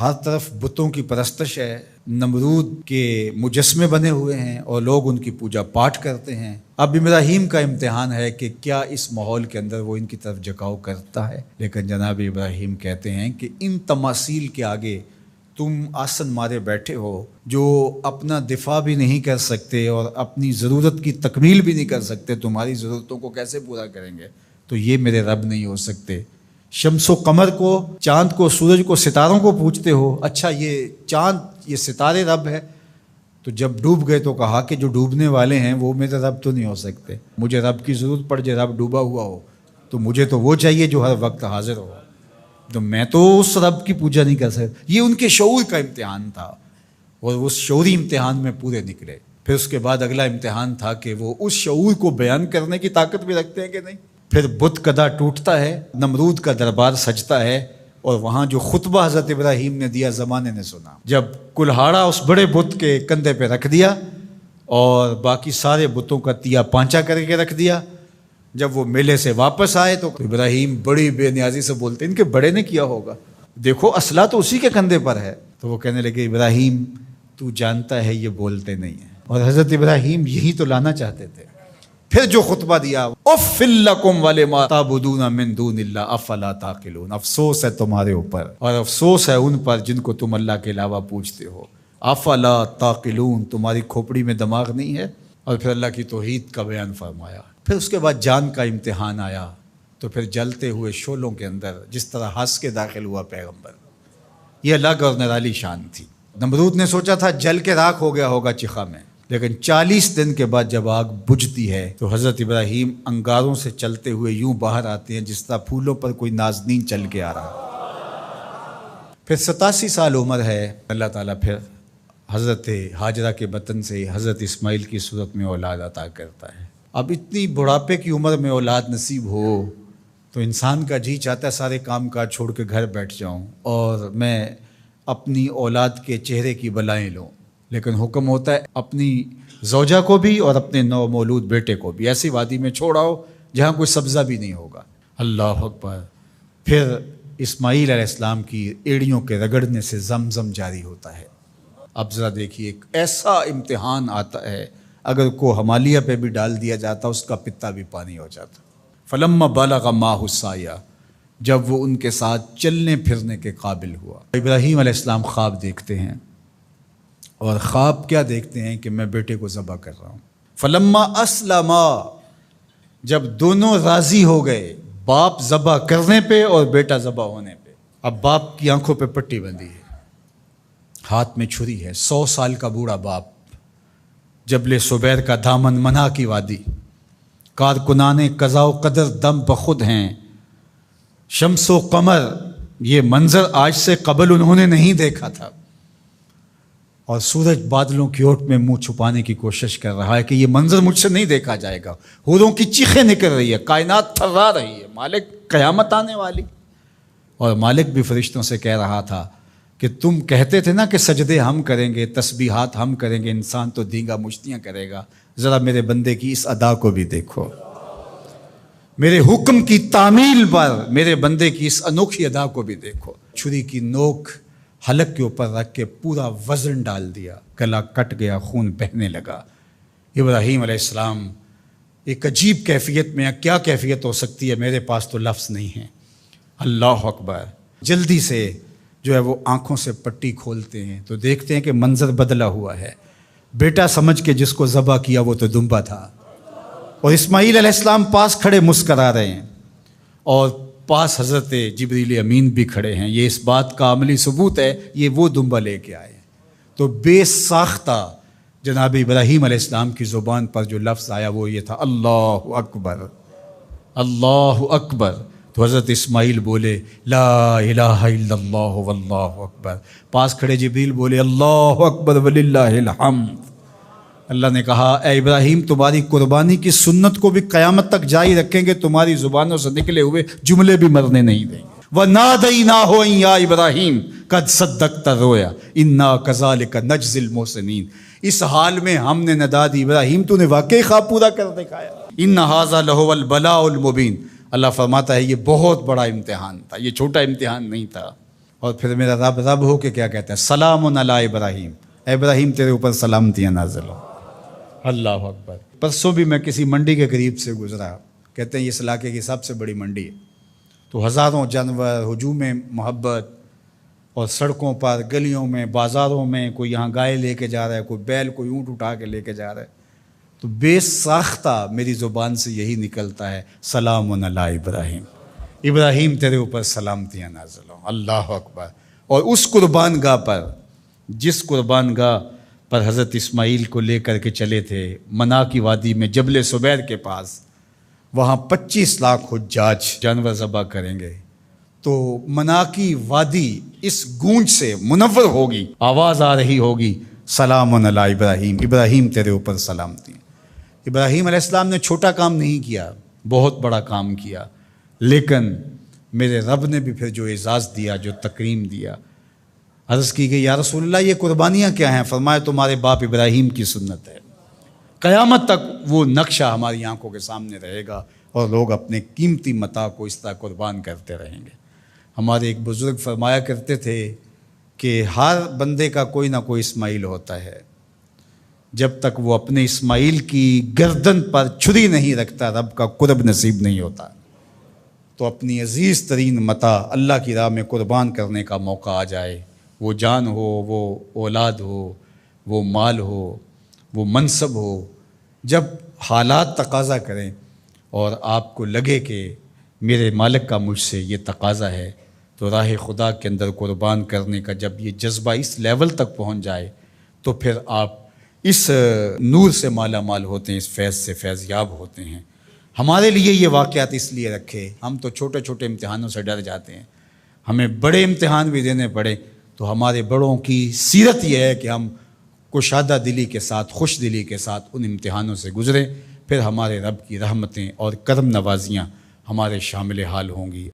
ہر طرف بتوں کی پرستش ہے، نمرود کے مجسمے بنے ہوئے ہیں اور لوگ ان کی پوجا پاٹ کرتے ہیں۔ اب ابراہیم کا امتحان ہے کہ کیا اس ماحول کے اندر وہ ان کی طرف جھکاؤ کرتا ہے، لیکن جناب ابراہیم کہتے ہیں کہ ان تماثیل کے آگے تم آسن مارے بیٹھے ہو، جو اپنا دفاع بھی نہیں کر سکتے اور اپنی ضرورت کی تکمیل بھی نہیں کر سکتے، تمہاری ضرورتوں کو کیسے پورا کریں گے؟ تو یہ میرے رب نہیں ہو سکتے۔ شمس و قمر کو، چاند کو، سورج کو، ستاروں کو پوجتے ہو، اچھا یہ چاند، یہ ستارے رب ہے؟ تو جب ڈوب گئے تو کہا کہ جو ڈوبنے والے ہیں وہ میرے رب تو نہیں ہو سکتے، مجھے رب کی ضرورت پڑ جائے، رب ڈوبا ہوا ہو تو مجھے تو وہ چاہیے جو ہر وقت حاضر ہو، تو میں تو اس رب کی پوجا نہیں کر سکتا۔ یہ ان کے شعور کا امتحان تھا اور اس شعوری امتحان میں پورے نکلے۔ پھر اس کے بعد اگلا امتحان تھا کہ وہ اس شعور کو بیان کرنے کی طاقت بھی رکھتے ہیں کہ نہیں۔ پھر بت کدا ٹوٹتا ہے، نمرود کا دربار سجتا ہے، اور وہاں جو خطبہ حضرت ابراہیم نے دیا زمانے نے سنا، جب کلہاڑا اس بڑے بت کے کندھے پہ رکھ دیا اور باقی سارے بتوں کا تیا پانچا کر کے رکھ دیا، جب وہ میلے سے واپس آئے تو ابراہیم بڑی بے نیازی سے بولتے ان کے بڑے نے کیا ہوگا، دیکھو اسلحہ تو اسی کے کندھے پر ہے۔ تو وہ کہنے لگے ابراہیم تو جانتا ہے یہ بولتے نہیں ہیں، اور حضرت ابراہیم یہی تو لانا چاہتے تھے۔ پھر جو خطبہ دیا، اُفِّل لَکُمْ وَلِمَا تَعْبُدُونَ مِن دُونِ اللَّهِ أَفَلَا تَعْقِلُونَ، افسوس ہے تمہارے اوپر اور افسوس ہے ان پر جن کو تم اللہ کے علاوہ پوجتے ہو۔ افلا تعقلون، تمہاری کھوپڑی میں دماغ نہیں ہے۔ اور پھر اللہ کی توحید کا بیان فرمایا۔ پھر اس کے بعد جان کا امتحان آیا، تو پھر جلتے ہوئے شعلوں کے اندر جس طرح ہنس کے داخل ہوا پیغمبر، یہ الگ اور نرالی شان تھی۔ نمرود نے سوچا تھا جل کے راکھ ہو گیا ہوگا چخا میں، لیکن 40 دن کے بعد جب آگ بجھتی ہے تو حضرت ابراہیم انگاروں سے چلتے ہوئے یوں باہر آتے ہیں جس طرح پھولوں پر کوئی نازنین چل کے آ رہا۔ پھر 87 سال عمر ہے، اللہ تعالیٰ پھر حضرت ہاجرہ کے بطن سے حضرت اسماعیل کی صورت میں اولاد عطا کرتا ہے۔ اب اتنی بڑھاپے کی عمر میں اولاد نصیب ہو تو انسان کا جی چاہتا ہے سارے کام کاج چھوڑ کے گھر بیٹھ جاؤں اور میں اپنی اولاد کے چہرے کی بلائیں لوں، لیکن حکم ہوتا ہے اپنی زوجہ کو بھی اور اپنے نو مولود بیٹے کو بھی ایسی وادی میں چھوڑاؤ جہاں کوئی سبزہ بھی نہیں ہوگا۔ اللہ اکبر۔ پھر اسماعیل علیہ السلام کی ایڑیوں کے رگڑنے سے زمزم جاری ہوتا ہے۔ اب ذرا دیکھیے، ایک ایسا امتحان آتا ہے، اگر کو ہمالیہ پہ بھی ڈال دیا جاتا اس کا پتا بھی پانی ہو جاتا۔ فلما بلغ معہ السعی، جب وہ ان کے ساتھ چلنے پھرنے کے قابل ہوا۔ ابراہیم علیہ السلام خواب دیکھتے ہیں، اور خواب کیا دیکھتے ہیں کہ میں بیٹے کو ذبح کر رہا ہوں۔ فلما اسلما، جب دونوں راضی ہو گئے، باپ ذبح کرنے پہ اور بیٹا ذبح ہونے پہ۔ اب باپ کی آنکھوں پہ پٹی بندھی ہے، ہاتھ میں چھری ہے، 100 سال کا بوڑھا باپ، جبل صبیر کا دامن منع کی وادی، کارکنان قضاء و قدر دم بخود ہیں، شمس و قمر، یہ منظر آج سے قبل انہوں نے نہیں دیکھا تھا، اور سورج بادلوں کی اوٹ میں منہ چھپانے کی کوشش کر رہا ہے کہ یہ منظر مجھ سے نہیں دیکھا جائے گا۔ حوروں کی چیخیں نکل رہی ہے، کائنات تھرا رہی ہے، مالک قیامت آنے والی۔ اور مالک بھی فرشتوں سے کہہ رہا تھا کہ تم کہتے تھے نا کہ سجدے ہم کریں گے، تسبیحات ہم کریں گے، انسان تو دینگا مشتیاں کرے گا، ذرا میرے بندے کی اس ادا کو بھی دیکھو، میرے حکم کی تعمیل پر میرے بندے کی اس انوکھی ادا کو بھی دیکھو۔ چھری کی نوک حلق کے اوپر رکھ کے پورا وزن ڈال دیا، گلا کٹ گیا، خون بہنے لگا۔ ابراہیم علیہ السلام ایک عجیب کیفیت میں، کیا کیفیت ہو سکتی ہے، میرے پاس تو لفظ نہیں ہیں۔ اللہ اکبر۔ جلدی سے جو ہے وہ آنکھوں سے پٹی کھولتے ہیں تو دیکھتے ہیں کہ منظر بدلا ہوا ہے۔ بیٹا سمجھ کے جس کو ذبح کیا وہ تو دمبا تھا، اور اسماعیل علیہ السلام پاس کھڑے مسکرا رہے ہیں، اور پاس حضرت جبریل امین بھی کھڑے ہیں۔ یہ اس بات کا عملی ثبوت ہے یہ وہ دمبا لے کے آئے ہیں۔ تو بے ساختہ جناب ابراہیم علیہ السلام کی زبان پر جو لفظ آیا وہ یہ تھا، اللہ اکبر، اللہ اکبر۔ تو حضرت اسماعیل بولے لا الہ الا اللہ واللہ اکبر۔ پاس کھڑے جبریل بولے اللہ اکبر وللہ الحمد۔ اللہ نے کہا اے ابراہیم تمہاری قربانی کی سنت کو بھی قیامت تک جاری رکھیں گے، تمہاری زبانوں سے نکلے ہوئے جملے بھی مرنے نہیں دیں گے۔ وَنَادَيْنَاهُ أَن يَا إِبْرَاهِيمُ قَدْ صَدَّقْتَ الرُّؤْيَا إِنَّا كَذَلِكَ نَجْزِي الْمُحْسِنِينَ۔ اس حال میں ہم نے ندا دی ابراہیم تو نے واقعی خواب پورا کر دکھایا۔ إِنَّ هَذَا لَهُوَ الْبَلَاءُ الْمُبِينُ۔ اللہ فرماتا ہے یہ بہت بڑا امتحان تھا، یہ چھوٹا امتحان نہیں تھا۔ اور پھر میرا رب رب ہو کے کیا کہتا ہے؟ سلام علی ابراہیم، اے ابراہیم تیرے اوپر سلامتیاں نازل ہو۔ اللہ اکبر۔ پرسوں بھی میں کسی منڈی کے قریب سے گزرا، کہتے ہیں اس علاقے کی سب سے بڑی منڈی ہے، تو ہزاروں جانور، ہجوم محبت، اور سڑکوں پر، گلیوں میں، بازاروں میں، کوئی یہاں گائے لے کے جا رہا ہے، کوئی بیل، کوئی اونٹ اٹھا کے لے کے جا رہا ہے، تو بے ساختہ میری زبان سے یہی نکلتا ہے، سلام علی ابراہیم، ابراہیم تیرے اوپر سلامتیاں نازل ہوں۔ اللہ اکبر۔ اور اس قربان گاہ پر، جس قربان گاہ پر حضرت اسماعیل کو لے کر کے چلے تھے، منا کی وادی میں جبل سبیر کے پاس، وہاں 25 لاکھ حجاج جانور ذبح کریں گے، تو منا کی وادی اس گونج سے منور ہوگی، آواز آ رہی ہوگی، سلام علی ابراہیم، ابراہیم تیرے اوپر سلامتی۔ ابراہیم علیہ السلام نے چھوٹا کام نہیں کیا، بہت بڑا کام کیا، لیکن میرے رب نے بھی پھر جو اعزاز دیا، جو تکریم دیا، عرض کی گئی یا رسول اللہ یہ قربانیاں کیا ہیں؟ فرمایا تمہارے باپ ابراہیم کی سنت ہے، قیامت تک وہ نقشہ ہماری آنکھوں کے سامنے رہے گا، اور لوگ اپنے قیمتی متاع کو اس طرح قربان کرتے رہیں گے۔ ہمارے ایک بزرگ فرمایا کرتے تھے کہ ہر بندے کا کوئی نہ کوئی اسماعیل ہوتا ہے، جب تک وہ اپنے اسماعیل کی گردن پر چھری نہیں رکھتا رب کا قرب نصیب نہیں ہوتا۔ تو اپنی عزیز ترین متاع اللہ کی راہ میں قربان کرنے کا موقع آ جائے، وہ جان ہو، وہ اولاد ہو، وہ مال ہو، وہ منصب ہو، جب حالات تقاضا کریں اور آپ کو لگے کہ میرے مالک کا مجھ سے یہ تقاضا ہے، تو راہ خدا کے اندر قربان کرنے کا جب یہ جذبہ اس لیول تک پہنچ جائے، تو پھر آپ اس نور سے مالا مال ہوتے ہیں، اس فیض سے فیض یاب ہوتے ہیں۔ ہمارے لیے یہ واقعات اس لیے رکھے، ہم تو چھوٹے چھوٹے امتحانوں سے ڈر جاتے ہیں، ہمیں بڑے امتحان بھی دینے پڑے تو ہمارے بڑوں کی سیرت یہ ہے کہ ہم کشادہ دلی کے ساتھ، خوش دلی کے ساتھ ان امتحانوں سے گزریں، پھر ہمارے رب کی رحمتیں اور کرم نوازیاں ہمارے شامل حال ہوں گی۔